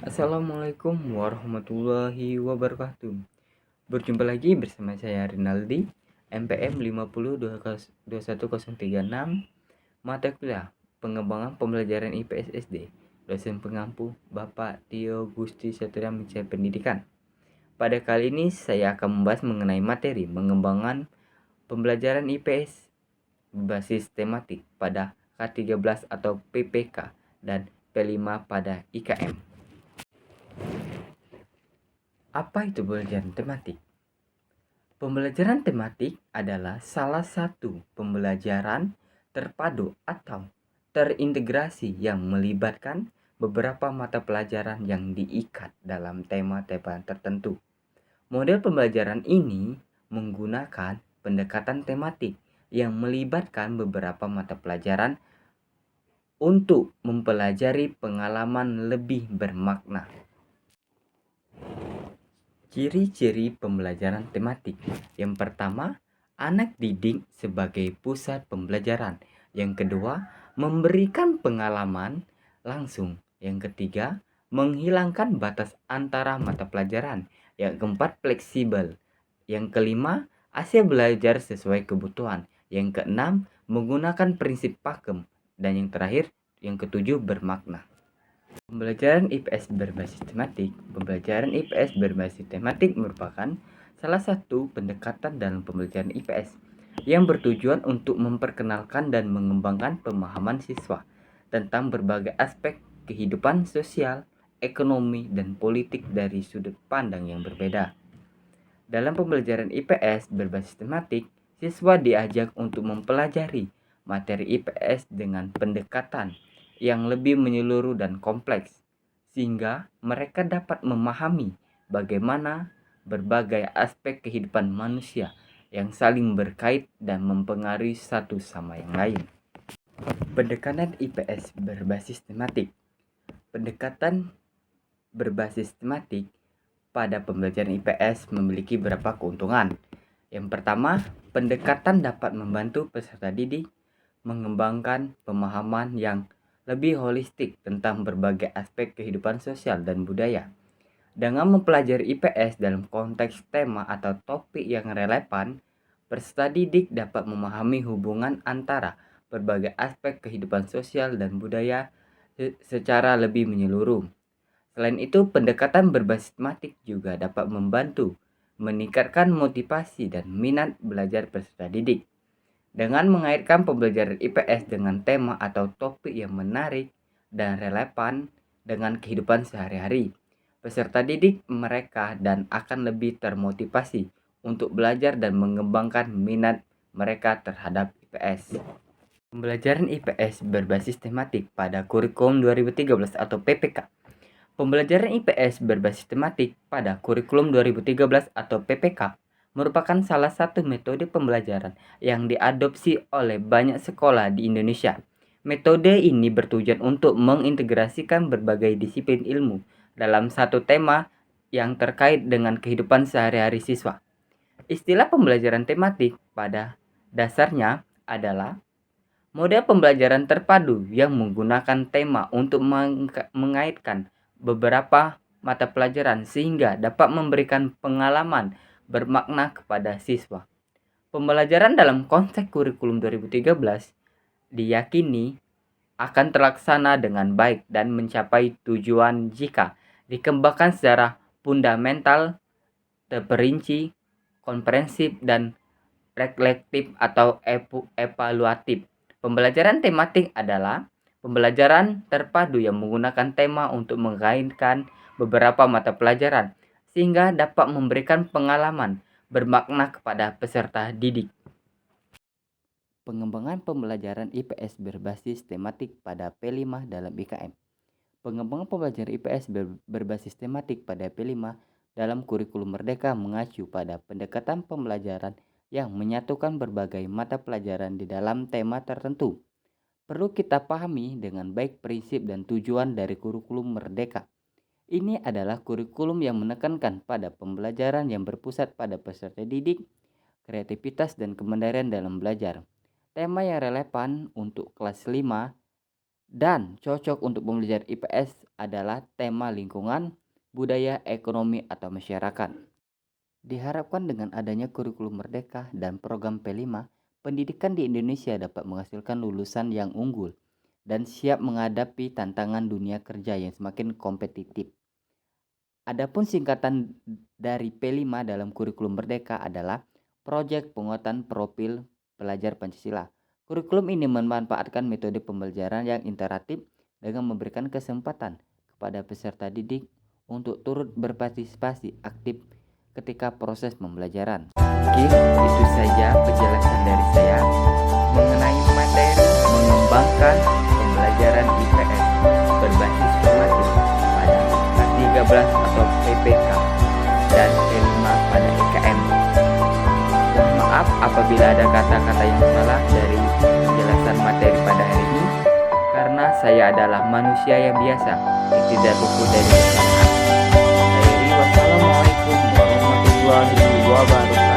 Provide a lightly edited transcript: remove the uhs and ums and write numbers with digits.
Assalamualaikum warahmatullahi wabarakatuh. Berjumpa lagi bersama saya Rinaldi, MPM 502136, mata kuliah Pengembangan Pembelajaran IPS SD. Dosen pengampu Bapak Tio Gusti Satria Mencari Pendidikan. Pada kali ini saya akan membahas mengenai materi pengembangan pembelajaran IPS berbasis tematik pada K13 atau PPK dan P5 pada IKM. Apa itu pembelajaran tematik? Pembelajaran tematik adalah salah satu pembelajaran terpadu atau terintegrasi yang melibatkan beberapa mata pelajaran yang diikat dalam tema-tema tertentu. Model pembelajaran ini menggunakan pendekatan tematik yang melibatkan beberapa mata pelajaran untuk mempelajari pengalaman lebih bermakna. Ciri-ciri pembelajaran tematik. Yang pertama, anak didik sebagai pusat pembelajaran. Yang kedua, memberikan pengalaman langsung. Yang ketiga, menghilangkan batas antara mata pelajaran. Yang keempat, fleksibel. Yang kelima, Asia belajar sesuai kebutuhan. Yang keenam, menggunakan prinsip pakem. Dan yang terakhir, yang ketujuh, bermakna. Pembelajaran IPS berbasis tematik. Pembelajaran IPS berbasis tematik merupakan salah satu pendekatan dalam pembelajaran IPS yang bertujuan untuk memperkenalkan dan mengembangkan pemahaman siswa tentang berbagai aspek kehidupan sosial, ekonomi, dan politik dari sudut pandang yang berbeda. Dalam pembelajaran IPS berbasis tematik, siswa diajak untuk mempelajari materi IPS dengan pendekatan yang lebih menyeluruh dan kompleks, sehingga mereka dapat memahami bagaimana berbagai aspek kehidupan manusia yang saling berkait dan mempengaruhi satu sama yang lain. Pendekatan IPS berbasis tematik. Pendekatan berbasis tematik pada pembelajaran IPS memiliki beberapa keuntungan. Yang pertama, pendekatan dapat membantu peserta didik mengembangkan pemahaman yang lebih holistik tentang berbagai aspek kehidupan sosial dan budaya. Dengan mempelajari IPS dalam konteks tema atau topik yang relevan, peserta didik dapat memahami hubungan antara berbagai aspek kehidupan sosial dan budaya secara lebih menyeluruh. Selain itu, pendekatan berbasis tematik juga dapat membantu meningkatkan motivasi dan minat belajar peserta didik. Dengan mengaitkan pembelajaran IPS dengan tema atau topik yang menarik dan relevan dengan kehidupan sehari-hari, peserta didik mereka dan akan lebih termotivasi untuk belajar dan mengembangkan minat mereka terhadap IPS. Pembelajaran IPS berbasis tematik pada kurikulum 2013 atau PPK. Pembelajaran IPS berbasis tematik pada kurikulum 2013 atau PPK merupakan salah satu metode pembelajaran yang diadopsi oleh banyak sekolah di Indonesia. Metode ini bertujuan untuk mengintegrasikan berbagai disiplin ilmu dalam satu tema yang terkait dengan kehidupan sehari-hari siswa. Istilah pembelajaran tematik pada dasarnya adalah model pembelajaran terpadu yang menggunakan tema untuk mengaitkan beberapa mata pelajaran sehingga dapat memberikan pengalaman bermakna kepada siswa. Pembelajaran dalam konteks kurikulum 2013 diyakini akan terlaksana dengan baik dan mencapai tujuan jika dikembangkan secara fundamental, terperinci, komprehensif, dan reflektif atau evaluatif. Pembelajaran tematik adalah pembelajaran terpadu yang menggunakan tema untuk mengaitkan beberapa mata pelajaran sehingga dapat memberikan pengalaman bermakna kepada peserta didik. Pengembangan pembelajaran IPS berbasis tematik pada P5 dalam IKM. Pengembangan pembelajaran IPS berbasis tematik pada P5 dalam kurikulum Merdeka mengacu pada pendekatan pembelajaran yang menyatukan berbagai mata pelajaran di dalam tema tertentu. Perlu kita pahami dengan baik prinsip dan tujuan dari kurikulum Merdeka. Ini adalah kurikulum yang menekankan pada pembelajaran yang berpusat pada peserta didik, kreativitas dan kemandirian dalam belajar. Tema yang relevan untuk kelas 5 Dan cocok untuk pembelajaran IPS adalah tema lingkungan, budaya, ekonomi, atau masyarakat. Diharapkan dengan adanya kurikulum merdeka dan program P5, pendidikan di Indonesia dapat menghasilkan lulusan yang unggul dan siap menghadapi tantangan dunia kerja yang semakin kompetitif. Adapun singkatan dari P5 dalam kurikulum merdeka adalah Proyek Penguatan Profil Pelajar Pancasila. Kurikulum ini memanfaatkan metode pembelajaran yang interaktif dengan memberikan kesempatan kepada peserta didik untuk turut berpartisipasi aktif ketika proses pembelajaran. Oke, itu saja penjelasan dari saya mengenai materi mengembangkan pembelajaran IPS berbasis formatif pada K13 atau PPK dan P5 pada EKM. Mohon maaf apabila ada kata-kata yang salah dari penjelasan materi pada hari ini, karena saya adalah manusia yang biasa yang tidak luput dari kesalahan. Wassalamualaikum warahmatullahi wabarakatuh.